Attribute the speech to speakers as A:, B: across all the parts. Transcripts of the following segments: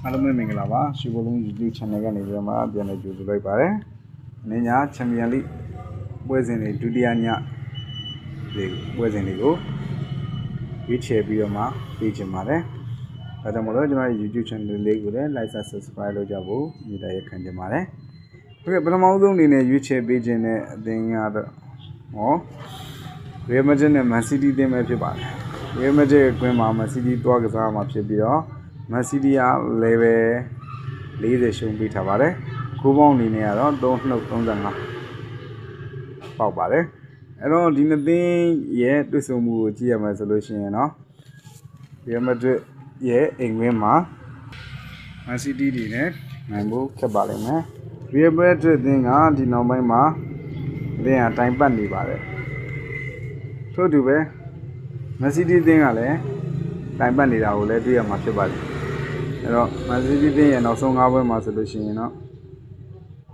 A: အားလုံးပဲမင်္ဂလာပါရွှေဘုံလုံး YouTube channel ကနေပြီးတော့မှပြန်လည်ကြိုဆိုလိုက်ပါတယ်။အနေညာချန်ပီယံလိပွဲစဉ်တွေဒုတိယညဒီပွဲစဉ်တွေကိုရွေးချယ်ပြီးတော့မှပေးချင်ပါတယ်။ဒါကြောင့်မို့လို့ကျွန်တော်ရဲ့ YouTube channel လေးကိုလည်း like subscribe လုပ်ကြဖို့ညီလာရခံချင်ပါတယ်။ဟုတ်ကဲ့ပထမဆုံးအနေနဲ့ရွေးချယ်ပေးခြင်းတဲ့အသင်းကတော့Real Madrid နဲ့ Man City အသင်းပဲဖြစ်ပါတယ်။ Real Madrid ကွင်းမှာ Man City တွားကစားမှာဖြစ်ပြီးတော့ Man City က level 40ရှုံးပေးထားပါတယ်။ကိုးပေါင်းအနေနဲ့ကတော့3-35ပေါက်ပါတယ်။အဲ့တော့ဒီနှစ်သင်းရဲ့တွေ့ဆုံမှုကိုကြည့်ရမှာဆိုလို့ရှိရင်တော့ Real Madrid ရဲ့အိမ်ဝင်းမှာ Man City တွေနဲ့နိုင်ဖို့ခက်ပါလိမ့်မယ်။ Real Madrid အသင်းကဒီနောက်ပိုင်းမှာအသင်းကတိုင်ပတ်နေပါတယ်။ထို့တူပဲ Man City အသင်းကလည်းတိုင်ပတ်နေတာကိုလည်းတွေ့ရမှာဖြစ်ပါတယ်။အဲ့တော့ Man City အသင်းရဲ့နောက်ဆုံး5ပွဲမှာဆိုလို့ရှိရင်တော့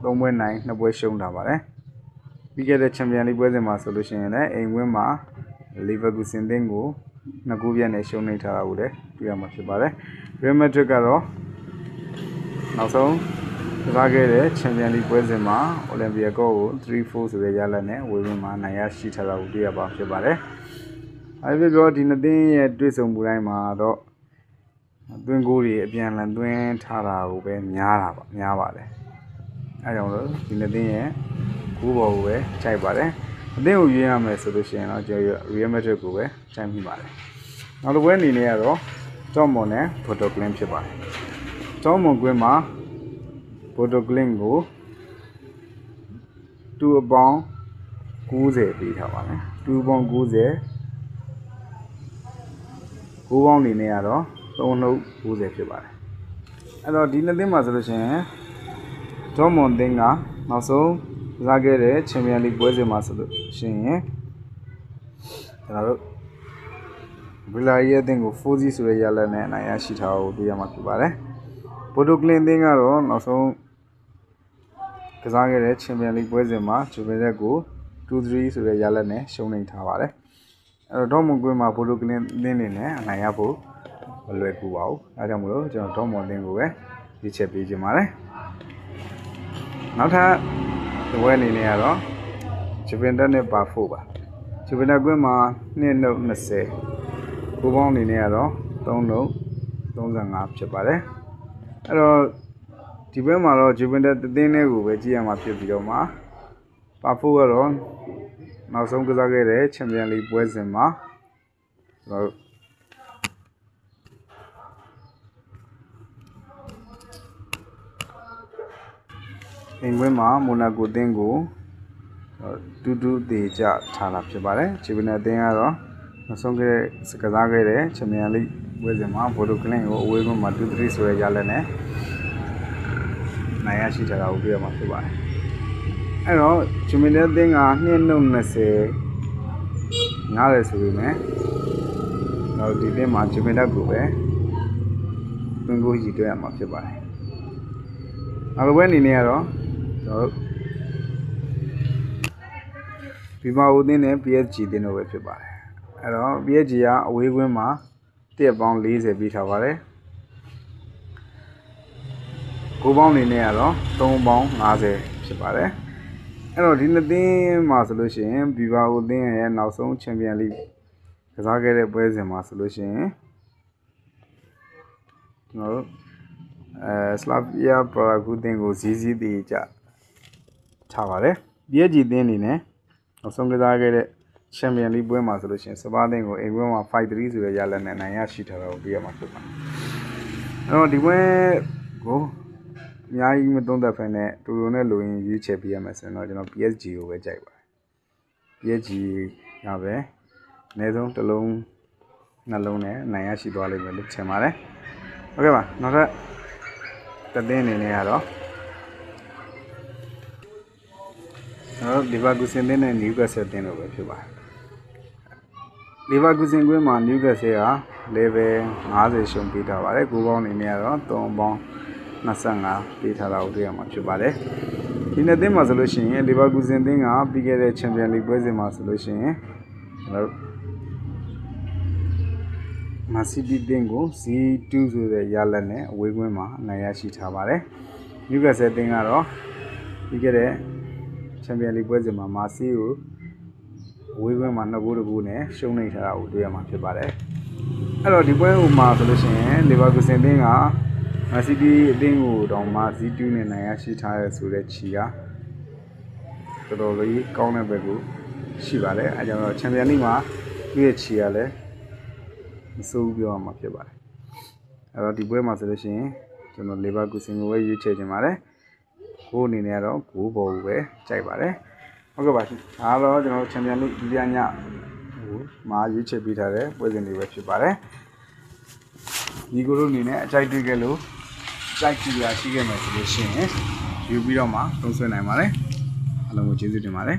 A: 3ပွဲနိုင်2ပွဲရှုံးထားပါတယ်။ပြီးခဲ့တဲ့ Champions League ပွဲစဉ်မှာဆိုလို့ရှိရင်လည်းအိမ်ဝင်းမှာ Leverkusen အသင်းကို2ဂိုးပြတ်နဲ့ရှုံးနေထားတာကိုလည်းတွေ့ရမှာဖြစ်ပါတယ်။ Real Madrid ကတော့နောက်ဆုံးကစားခဲ့တဲ့ Champions League ပွဲစဉ်မှာ Olympiacos ကို 3-4 ဆိုတဲ့ရလဒ်နဲ့ဝေဝင်မှာနိုင်ရရှိထားတာကိုတွေ့ရပါဖြစ်ပါတယ်။အဲဒီပြောဒီနှစ်သင်းရဲ့တွေ့ဆုံမှုတိုင်းမှာတော့သွင်းကိုတွေအပြန်အလှန်သွင်းထားတာကိုပဲများပါတယ်။အဲကြောင့်လို့ဒီနှစ်သင်းရဲ့ကိုးပေါ်ကိုပဲခြိုက်ပါတယ်။အသင်းကိုရွေးရမယ်ဆိုလို့ရှိရင်တော့ကျွန်တော် Real Madrid ကိုပဲခြိုက်မိပါတယ်။နောက်တစ်ပွဲအနေနဲ့ကတော့ Dortmund နဲ့ Borussia Dortmund ဖြစ်ပါတယ်။ Dortmund ကွင်းမှာ Borussia Dortmund ကို2.90ပေးထားပါတယ်။2.90ကိုးပေါင်းအနေနဲ့ကတော့3.90ဖြစ်ပါတယ်။အဲ့တော့ဒီနှစ်သင်းမှာဆိုလို့ရှိရင်Dortmundအသင်းကနောက်ဆုံးကစားခဲ့တဲ့ Champions League ပွဲစဉ်မှာဆိုလို့ရှိရင်ကျွန်တော်တို့ Villarreal အသင်းကို 4-0 ဆိုတဲ့ရလဒ်နဲ့အနိုင်ရရှိထားကိုတွေ့ရမှာဖြစ်ပါတယ်။ Borussia Dortmund အသင်းကတော့နောက်ဆုံးကစားခဲ့တဲ့ Champions League ပွဲစဉ်မှာ Juventus ကို 2-3 ဆိုတဲ့ရလဒ်နဲ့ရှုံးနိမ့်ထားပါတယ်။အဲ့တော့ Dortmund ကွင်းမှာ Borussia Dortmund အသင်းနေနဲ့အနိုင်ရဖို့မလွယ်ကူပါဘူး။အဲဒါကြောင့်မလို့ကျွန်တော် Dortmund အသင်းကိုပဲရွေးချယ်ပေးခြင်းပါတယ်။နောက်ထပ်ဒီပွဲအနေနဲ့ကတော့ Juventus နဲ့ Barfo ပါ။ Juventus ကွင်းမှာ2.20ကိုးပေါင်းအနေနဲ့ကတော့3.35ဖြစ်ပါတယ်။အဲ့တော့ဒီပွဲမှာတော့ Juventus အသင်းလေးကိုပဲကြည့်ရမှာဖြစ်ပြီးတော့မှ Barfo ကတော့နောက်ဆုံးကစားခဲ့တဲ့ Champions League ပွဲစဉ်မှာကျွန်တော်အိမ်ဝင်းမှာ Monaco အသင်းကို2-2တေချထားတာဖြစ်ပါတယ်။ Juventus အသင်းကတော့နောက်ဆုံးကစားခဲ့တဲ့ Champions League ပွဲစဉ်မှာ Borussia Dortmund ကိုအဝေးကွင်းမှာ 2-3 ဆိုတဲ့ရလဒ်နဲ့နိုင်ရရှိထားတာကိုတွေ့ရမှာဖြစ်ပါတယ်။အဲ့တော့ Juventus အသင်းက2.20ငားတယ်ဆိုပေမဲ့တော့ဒီအသင်းမှာ Juventus ကိုပဲသွင်းကိုရည်တွက်ရမှာဖြစ်ပါတယ်။နောက်တစ်ပွဲအနေနဲ့ကတော့ကျွန်တော်Bilbao အသင်းနဲ့ PSG အသင်းတို့ပဲဖြစ်ပါတယ်။အဲ့တော့ PSG ကအဝေးကွင်းမှာ1.40ပေးထားပါတယ်။ကိုးပေါင်းအနေနဲ့ကတော့3.50ဖြစ်ပါတယ်။အဲ့တော့ဒီနှစ်သင်းမှာဆိုလို့ရှိရင် Bilbao အသင်းရဲ့နောက်ဆုံး Champions League ကစားခဲ့တဲ့ပွဲစဉ်မှာဆိုလို့ရှိရင်ကျွန်တော်တို့Slavia Prague အသင်းကို0-0တေချထားပါတယ်။ PSG အသင်းအနေနဲ့နောက်ဆုံးကစားခဲ့တဲ့ Champions League ပွဲမှာဆိုလို့ရှိရင်စပါးအသင်းကိုအိမ်ပွဲမှာ 5-3 ဆိုတဲ့ရလဒ်နဲ့နိုင်ရရှိထားတာကိုတွေ့ရမှာဖြစ်ပါတယ်။အဲ့တော့ဒီပွဲကိုအများကြီးမသုံးသပ်ဖ ೇನೆ တူတူနဲ့လိုရင်းရွေးချယ်ပေးရမယ်ဆိုရင်တော့ကျွန်တော် PSG ကိုပဲကြိုက်ပါတယ်။ PSG ကပဲအနည်းဆုံးတစ်လုံးနှလုံးနဲ့နိုင်ရရှိသွားလိမ့်မယ်လို့ထင်ပါတယ်။ဟုတ်ကဲ့ပါနောက်ထပ်သင်းအနေနဲ့ကတော့Leverkusen အသင်းနဲ့ Newcastle အသင်းတို့ပဲဖြစ်ပါတယ်။ Leverkusen ကွင်းမှာ Newcastle က level 50ရှုံးပေးထားပါတယ်။ကိုးပေါင်းအနေနဲ့ကတော့3.25ပေးထားတာကိုတွေ့ရမှာဖြစ်ပါတယ်။ဒီနှစ်သင်းမှာဆိုလို့ရှိရင် Leverkusen အသင်းကပြီးခဲ့တဲ့ Champions League ပွဲစဉ်မှာဆိုလို့ရှိရင်ကျွန်တော် မန်စီးတီးအသင်းကို Z2 ဆိုတဲ့ရလဒ်နဲ့အဝေးကွင်းမှာအနိုင်ရရှိထားပါတယ်နယူကာဆယ်အသင်းကတော့ပြီးခဲ့တဲ့ချန်ပီယံလိပွဲစဉ်မှာမာစီးကိုအဝေးကွင်းမှာ2ဂိုး2ဂိုးနဲ့ရှုံးနိမ့်ထားတာကိုတွေ့ရမှာဖြစ်ပါတယ်အဲ့တော့ဒီပွဲဥမှာဆိုလို့ရှိရင်လီဗာပူးဆင်အသင်းကမန်စီးတီးအသင်းကိုတောင်မှ Z2 နဲ့နိုင်ရရှိထားရဲဆိုတဲ့ချီကတော်တော်လေးကောင်းတဲ့ဘက်ကိုရှိပါတယ်အဲကြောင့်တော့ချန်ပီယံလိမှာသူ့ရဲ့ချီကလည်းမစိုးဘူးပြောရမှာဖြစ်ပါတယ်အဲ့တော့ဒီပွဲမှာဆိုလို့ရှိရင်ကျွန်တော်လီဗာပူးဆင်ကိုပဲရွေးချယ်ခြင်းပါတယ်ကိုအနေနဲ့ကတော့ဂိုးပေါ်ကိုပဲကြိုက်ပါတယ်ဟုတ်ကဲ့ပါရှင်ဒါတော့ကျွန်တော်ချန်ပီယံလိဒုတိယညဟိုမှာရွေးချယ်ပေးထားတဲ့ပွဲစဉ်တွေပဲဖြစ်ပါတယ်ဒီကိုတို့အနေနဲ့အကြိုက်တွေ့ခဲ့လို့ကြိုက်ကြည့်ရရှိခဲ့မယ်ဆိုလို့ရှိရင်ယူပြီးတော့မှသုံးဆွဲနိုင်ပါတယ်အားလုံးကိုကျေးဇူးတင်ပါတယ်